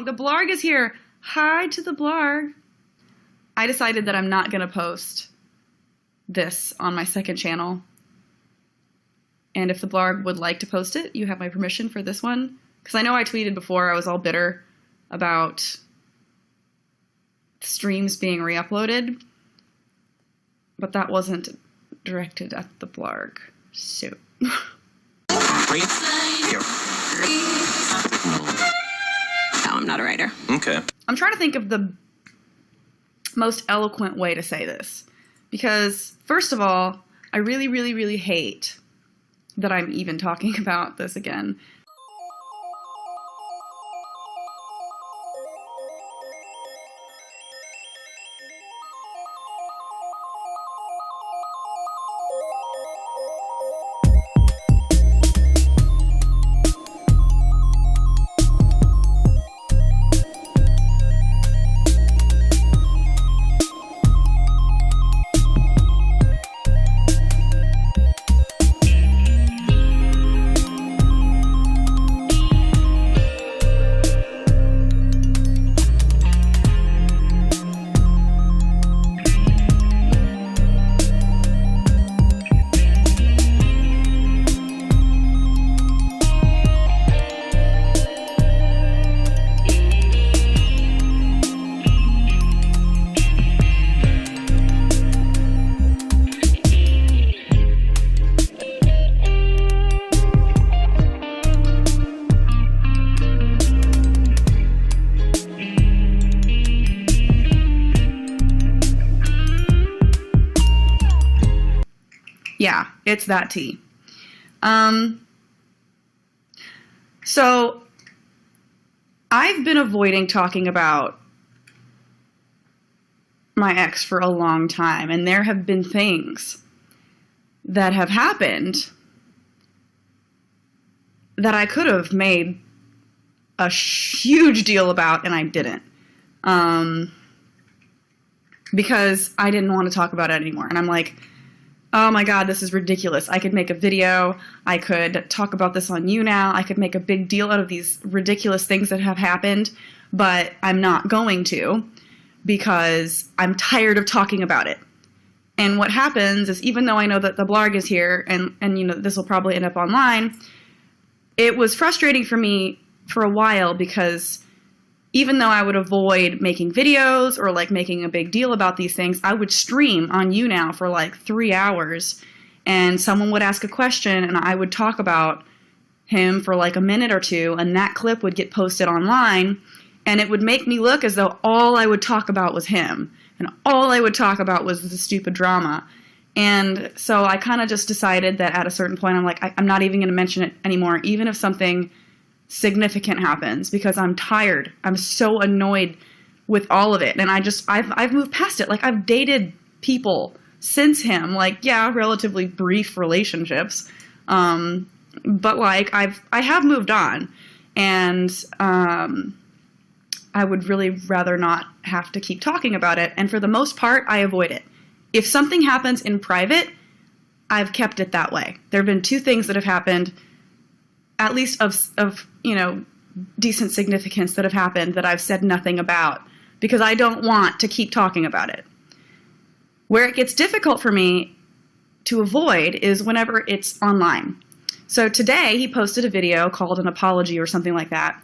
the blarg is here. Hi to the blarg. I decided that I'm not going to post this on my second channel. And if the blarg would like to post it, you have my permission for this one. Because I know I tweeted before, I was all bitter about streams being re-uploaded. But that wasn't directed at the blarg. So. No, I'm not a writer. Okay. I'm trying to think of the most eloquent way to say this. Because, first of all, I really, really, really hate that I'm even talking about this again. Yeah, it's that tea. So I've been avoiding talking about my ex for a long time, and there have been things that have happened that I could have made a huge deal about, and I didn't. Because I didn't want to talk about it anymore. And I'm like, oh my God, this is ridiculous. I could make a video. I could talk about this on You Now. I could make a big deal out of these ridiculous things that have happened, but I'm not going to because I'm tired of talking about it. And what happens is, even though I know that the blarg is here and you know, this will probably end up online, it was frustrating for me for a while because even though I would avoid making videos or like making a big deal about these things, I would stream on You Now for like 3 hours and someone would ask a question and I would talk about him for like a minute or two, and that clip would get posted online and it would make me look as though all I would talk about was him and all I would talk about was the stupid drama. And so I kind of just decided that at a certain point I'm like, I'm not even going to mention it anymore, even if something significant happens, because I'm tired. I'm so annoyed with all of it. And I've moved past it. Like, I've dated people since him, like, yeah, relatively brief relationships. But like, I have moved on, and I would really rather not have to keep talking about it. And for the most part, I avoid it. If something happens in private, I've kept it that way. There have been 2 things that have happened, at least of you know, decent significance that have happened that I've said nothing about because I don't want to keep talking about it. Where it gets difficult for me to avoid is whenever it's online. So today he posted a video called an apology or something like that,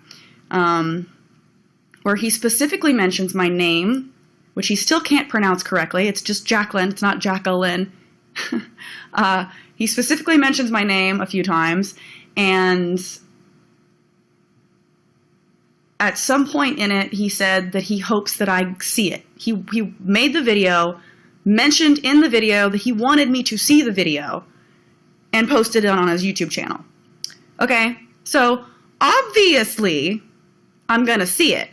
where he specifically mentions my name, which he still can't pronounce correctly. It's just JACLYN. It's not JACLYN. He specifically mentions my name a few times, and at some point in it, he said that he hopes that I see it. He made the video, mentioned in the video that he wanted me to see the video, and posted it on his YouTube channel. Okay, so obviously I'm gonna see it.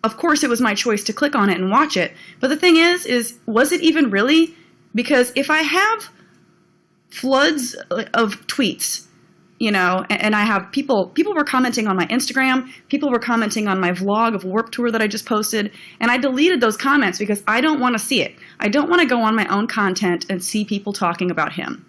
Of course it was my choice to click on it and watch it, but the thing is was it even really? Because if I have floods of tweets, you know, and I have people were commenting on my Instagram, people were commenting on my vlog of Warped Tour that I just posted, and I deleted those comments because I don't want to see it. I don't want to go on my own content and see people talking about him.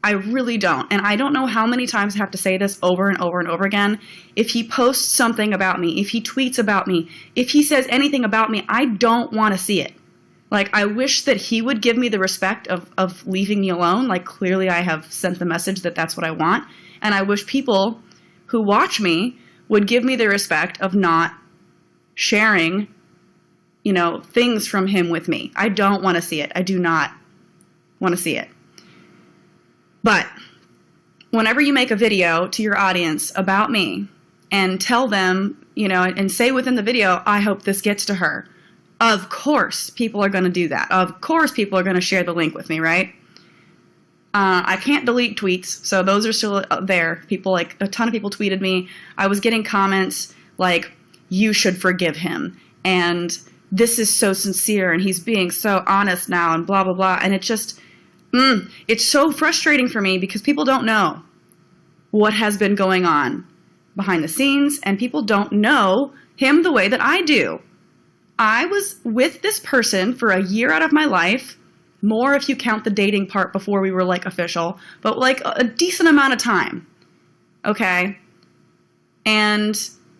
I really don't. And I don't know how many times I have to say this over and over and over again. If he posts something about me, if he tweets about me, if he says anything about me, I don't want to see it. Like, I wish that he would give me the respect of leaving me alone. Like, clearly I have sent the message that that's what I want. And I wish people who watch me would give me the respect of not sharing, you know, things from him with me. I don't want to see it. I do not want to see it. But whenever you make a video to your audience about me and tell them, you know, and say within the video, I hope this gets to her, of course people are going to do that. Of course people are going to share the link with me, right? I can't delete tweets, so those are still there. People, like, a ton of people tweeted me. I was getting comments like, you should forgive him, and this is so sincere, and he's being so honest now, and blah, blah, blah. And it just, it's so frustrating for me because people don't know what has been going on behind the scenes, and people don't know him the way that I do. I was with this person for a year out of my life, more if you count the dating part before we were, like, official, but, like, a decent amount of time, okay? And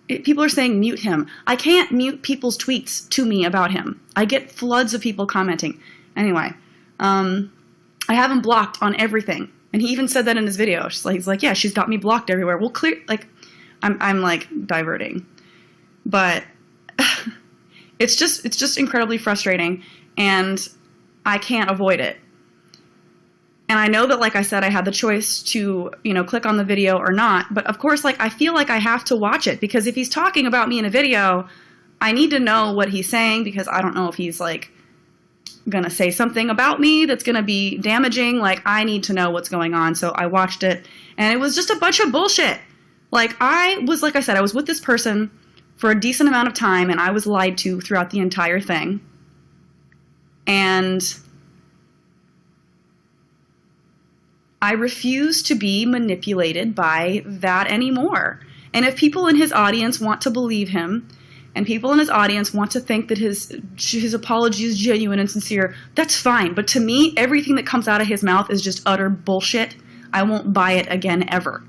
people are saying mute him. I can't mute people's tweets to me about him. I get floods of people commenting. Anyway, I have him blocked on everything, and he even said that in his video. He's like, yeah, she's got me blocked everywhere. Well, clear, like, I'm like diverting, but it's just incredibly frustrating, and I can't avoid it. And I know that, like I said, I had the choice to, you know, click on the video or not. But of course, like, I feel like I have to watch it because if he's talking about me in a video, I need to know what he's saying because I don't know if he's, like, going to say something about me that's going to be damaging. Like, I need to know what's going on. So I watched it, and it was just a bunch of bullshit. Like, like I said, I was with this person for a decent amount of time, and I was lied to throughout the entire thing. And I refuse to be manipulated by that anymore. And if people in his audience want to believe him, and people in his audience want to think that his apology is genuine and sincere, that's fine. But to me, everything that comes out of his mouth is just utter bullshit. I won't buy it again ever.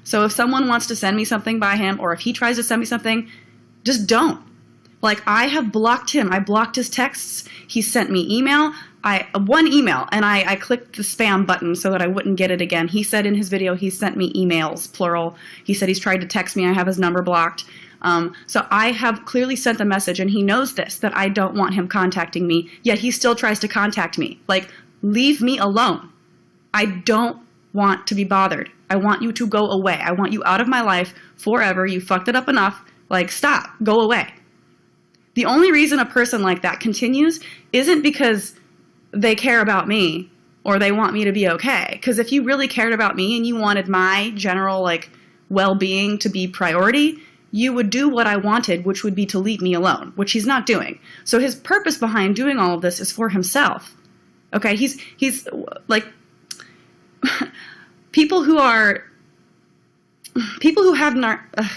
So if someone wants to send me something by him, or if he tries to send me something, just don't. Like, I have blocked him. I blocked his texts. He sent me one email, and I clicked the spam button so that I wouldn't get it again. He said in his video he sent me emails, plural. He said he's tried to text me. I have his number blocked. So I have clearly sent the message, and he knows this, that I don't want him contacting me, yet he still tries to contact me. Like, leave me alone. I don't want to be bothered. I want you to go away. I want you out of my life forever. You fucked it up enough. Like, stop. Go away. The only reason a person like that continues isn't because they care about me or they want me to be okay. Because if you really cared about me and you wanted my general, like, well-being to be priority, you would do what I wanted, which would be to leave me alone, which he's not doing. So his purpose behind doing all of this is for himself. Okay, he's like, people who have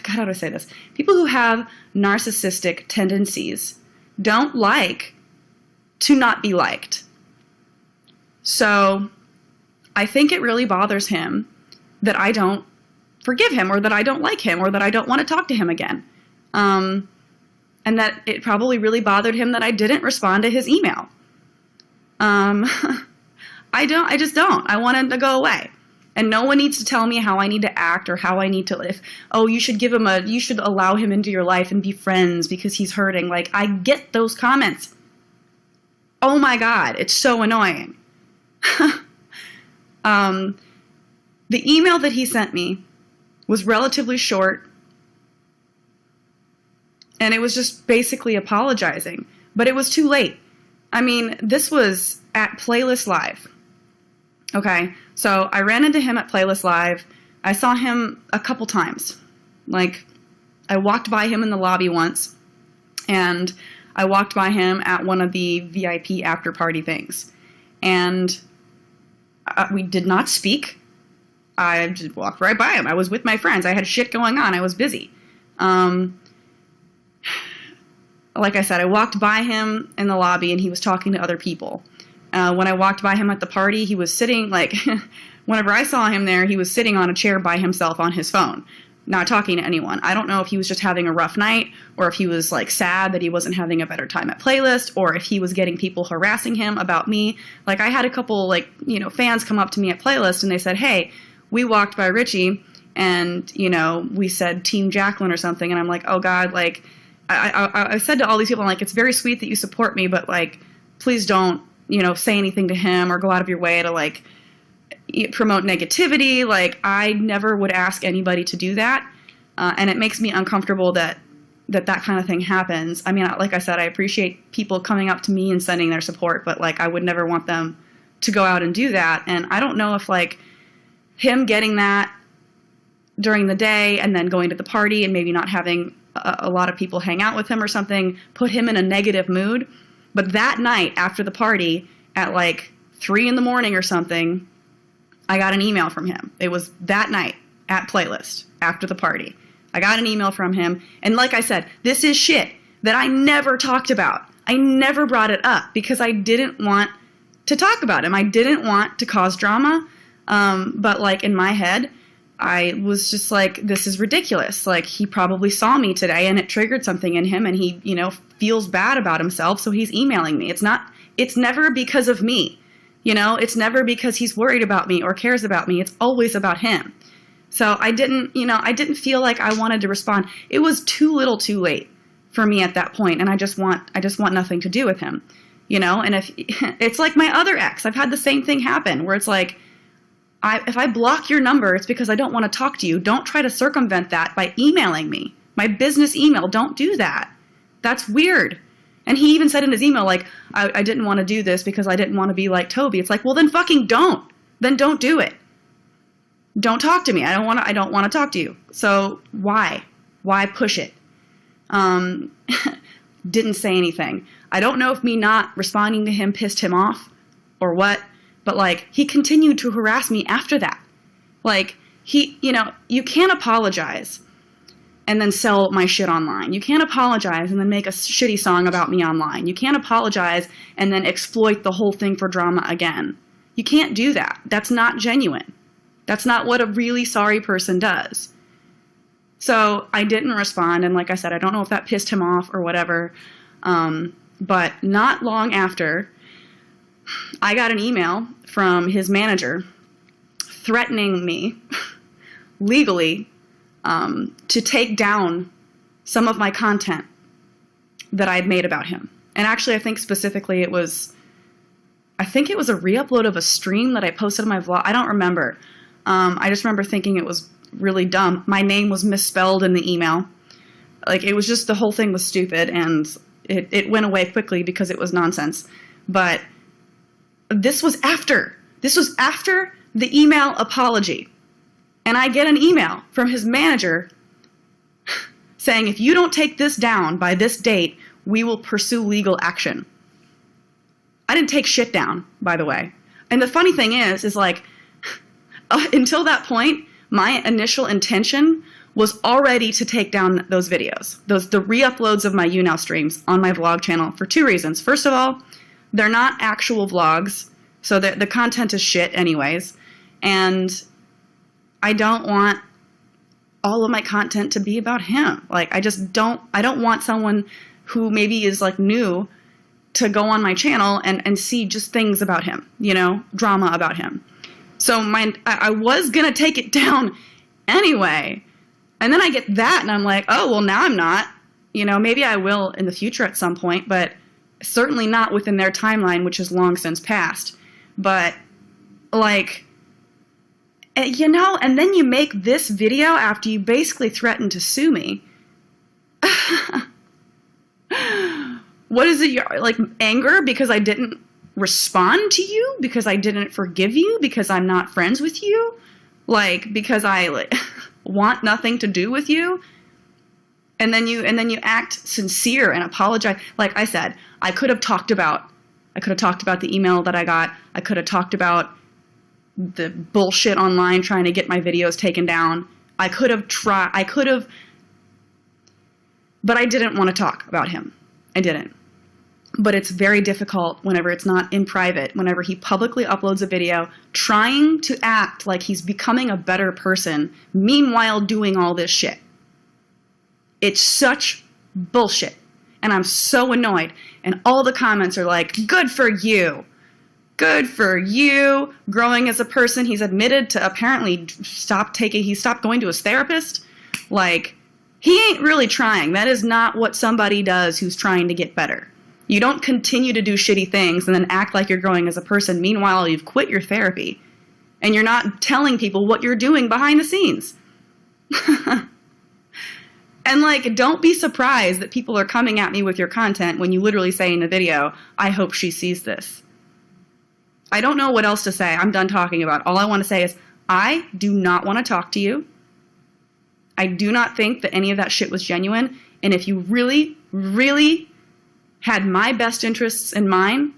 how do I say this? People who have narcissistic tendencies don't like to not be liked. So I think it really bothers him that I don't forgive him, or that I don't like him, or that I don't want to talk to him again. And that it probably really bothered him that I didn't respond to his email. I just don't. I want him to go away. And no one needs to tell me how I need to act or how I need to live. Oh, you should you should allow him into your life and be friends because he's hurting. Like, I get those comments. Oh my God, it's so annoying. The email that he sent me was relatively short, and it was just basically apologizing, but it was too late. I mean, this was at Playlist Live. Okay, so I ran into him at Playlist Live. I saw him a couple times. Like, I walked by him in the lobby once, and I walked by him at one of the VIP after party things. And we did not speak. I just walked right by him. I was with my friends. I had shit going on. I was busy. Like I said, I walked by him in the lobby, and he was talking to other people. When I walked by him at the party, he was sitting, like, whenever I saw him there, he was sitting on a chair by himself on his phone, not talking to anyone. I don't know if he was just having a rough night, or if he was like sad that he wasn't having a better time at Playlist, or if he was getting people harassing him about me. Like, I had a couple, like, you know, fans come up to me at Playlist and they said, hey, we walked by Richie and, you know, we said Team JACLYN or something. And I'm like, oh God, like, I said to all these people, I'm like, it's very sweet that you support me, but like, please don't, you know, say anything to him or go out of your way to like promote negativity. Like, I never would ask anybody to do that. And it makes me uncomfortable that kind of thing happens. I mean, like I said, I appreciate people coming up to me and sending their support, but like, I would never want them to go out and do that. And I don't know if like him getting that during the day and then going to the party and maybe not having a lot of people hang out with him or something put him in a negative mood. But that night after the party at like 3 in the morning or something, I got an email from him. It was that night at Playlist after the party. I got an email from him. And like I said, this is shit that I never talked about. I never brought it up because I didn't want to talk about him. I didn't want to cause drama. But like in my head, I was just like, this is ridiculous. Like, he probably saw me today and it triggered something in him and he, you know, feels bad about himself. So he's emailing me. It's never because of me. You know, it's never because he's worried about me or cares about me. It's always about him. So I didn't feel like I wanted to respond. It was too little too late for me at that point. And I just want nothing to do with him, you know? And if it's like my other ex, I've had the same thing happen where it's like, if I block your number, it's because I don't want to talk to you. Don't try to circumvent that by emailing me. My business email, don't do that. That's weird. And he even said in his email, like, I didn't want to do this because I didn't want to be like Toby. It's like, well, then fucking don't. Then don't do it. Don't talk to me. I don't want to talk to you. So why? Why push it? Didn't say anything. I don't know if me not responding to him pissed him off or what. But, like, he continued to harass me after that. Like, you know, you can't apologize and then sell my shit online. You can't apologize and then make a shitty song about me online. You can't apologize and then exploit the whole thing for drama again. You can't do that. That's not genuine. That's not what a really sorry person does. So I didn't respond. And like I said, I don't know if that pissed him off or whatever. But not long after, I got an email from his manager threatening me legally to take down some of my content that I had made about him. And actually, I think specifically it was a re-upload of a stream that I posted on my vlog. I don't remember. I just remember thinking it was really dumb. My name was misspelled in the email. Like, it was just, the whole thing was stupid, and it went away quickly because it was nonsense. But this was after the email apology. And I get an email from his manager saying, if you don't take this down by this date, we will pursue legal action. I didn't take shit down, by the way. And the funny thing is like, until that point, my initial intention was already to take down those videos, the re-uploads of my YouNow streams on my vlog channel for 2 reasons. First of all, they're not actual vlogs, so the content is shit anyways. And I don't want all of my content to be about him. Like, I don't want someone who maybe is like new to go on my channel and see just things about him, you know, drama about him. So I was gonna take it down anyway. And then I get that and I'm like, oh, well, now I'm not. You know, maybe I will in the future at some point, but certainly not within their timeline, which has long since passed. But, like, you know, and then you make this video after you basically threatened to sue me. What is it? Like, anger because I didn't respond to you? Because I didn't forgive you? Because I'm not friends with you? Like, because I want nothing to do with you? And then you act sincere and apologize. Like I said, I could have talked about the email that I got. I could have talked about the bullshit online trying to get my videos taken down. I could have, but I didn't want to talk about him. I didn't. But it's very difficult whenever it's not in private, whenever he publicly uploads a video trying to act like he's becoming a better person, meanwhile doing all this shit. It's such bullshit. And I'm so annoyed. And all the comments are like, good for you. Good for you. Growing as a person. He's admitted to apparently he stopped going to his therapist. Like, he ain't really trying. That is not what somebody does who's trying to get better. You don't continue to do shitty things and then act like you're growing as a person. Meanwhile, you've quit your therapy. And you're not telling people what you're doing behind the scenes. And like, don't be surprised that people are coming at me with your content when you literally say in the video, I hope she sees this. I don't know what else to say. I'm done talking about it. All I want to say is, I do not want to talk to you. I do not think that any of that shit was genuine. And if you really, really had my best interests in mind,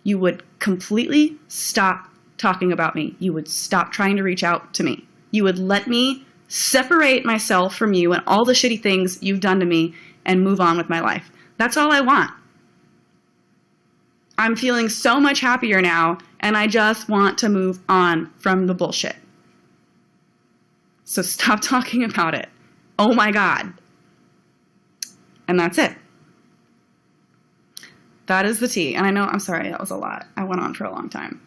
you would completely stop talking about me. You would stop trying to reach out to me. You would let me separate myself from you and all the shitty things you've done to me and move on with my life. That's all I want. I'm feeling so much happier now, and I just want to move on from the bullshit. So stop talking about it. Oh my God. And that's it. That is the tea. And I know, I'm sorry, that was a lot. I went on for a long time.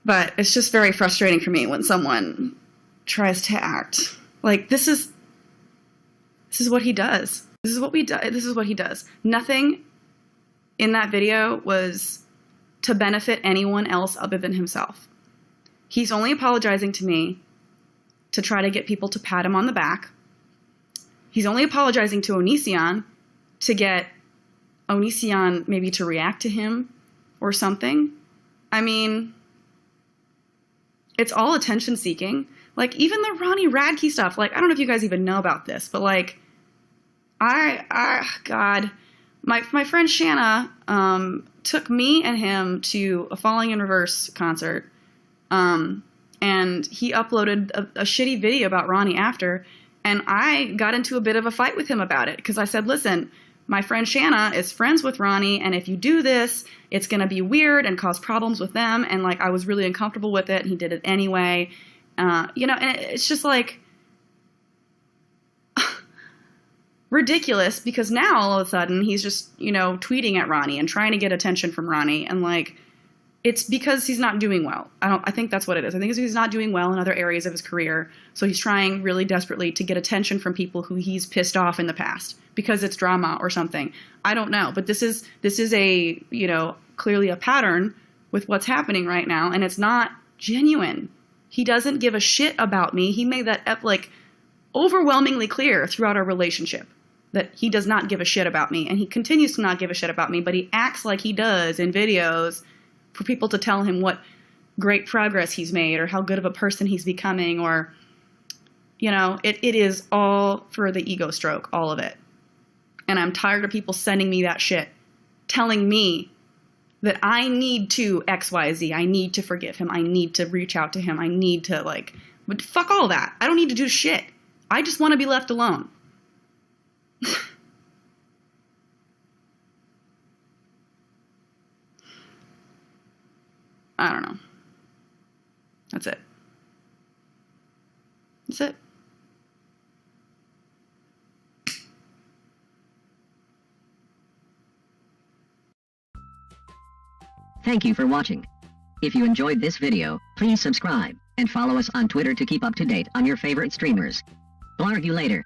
But it's just very frustrating for me when someone tries to act like this is what he does. This is what he does. Nothing in that video was to benefit anyone else other than himself. He's only apologizing to me to try to get people to pat him on the back. He's only apologizing to Onision to get Onision maybe to react to him or something. I mean, it's all attention seeking. Like, even the Ronnie Radke stuff, like, I don't know if you guys even know about this, but like, God, my friend Shanna took me and him to a Falling in Reverse concert, and he uploaded a shitty video about Ronnie after, and I got into a bit of a fight with him about it, because I said, listen, my friend Shanna is friends with Ronnie, and if you do this, it's going to be weird and cause problems with them, and like, I was really uncomfortable with it, and he did it anyway. And it's just like ridiculous, because now all of a sudden he's just, tweeting at Ronnie and trying to get attention from Ronnie. And like, it's because he's not doing well. I think that's what it is. I think he's not doing well in other areas of his career. So he's trying really desperately to get attention from people who he's pissed off in the past because it's drama or something. I don't know. But this is a, clearly a pattern with what's happening right now. And it's not genuine. He doesn't give a shit about me. He made that overwhelmingly clear throughout our relationship that he does not give a shit about me. And he continues to not give a shit about me, but he acts like he does in videos for people to tell him what great progress he's made or how good of a person he's becoming, or, it is all for the ego stroke, all of it. And I'm tired of people sending me that shit, telling me that I need to XYZ, I need to forgive him, I need to reach out to him, I need to but fuck all that. I don't need to do shit. I just want to be left alone. I don't know. That's it. That's it. Thank you for watching. If you enjoyed this video, please subscribe and follow us on Twitter to keep up to date on your favorite streamers. We'll argue later.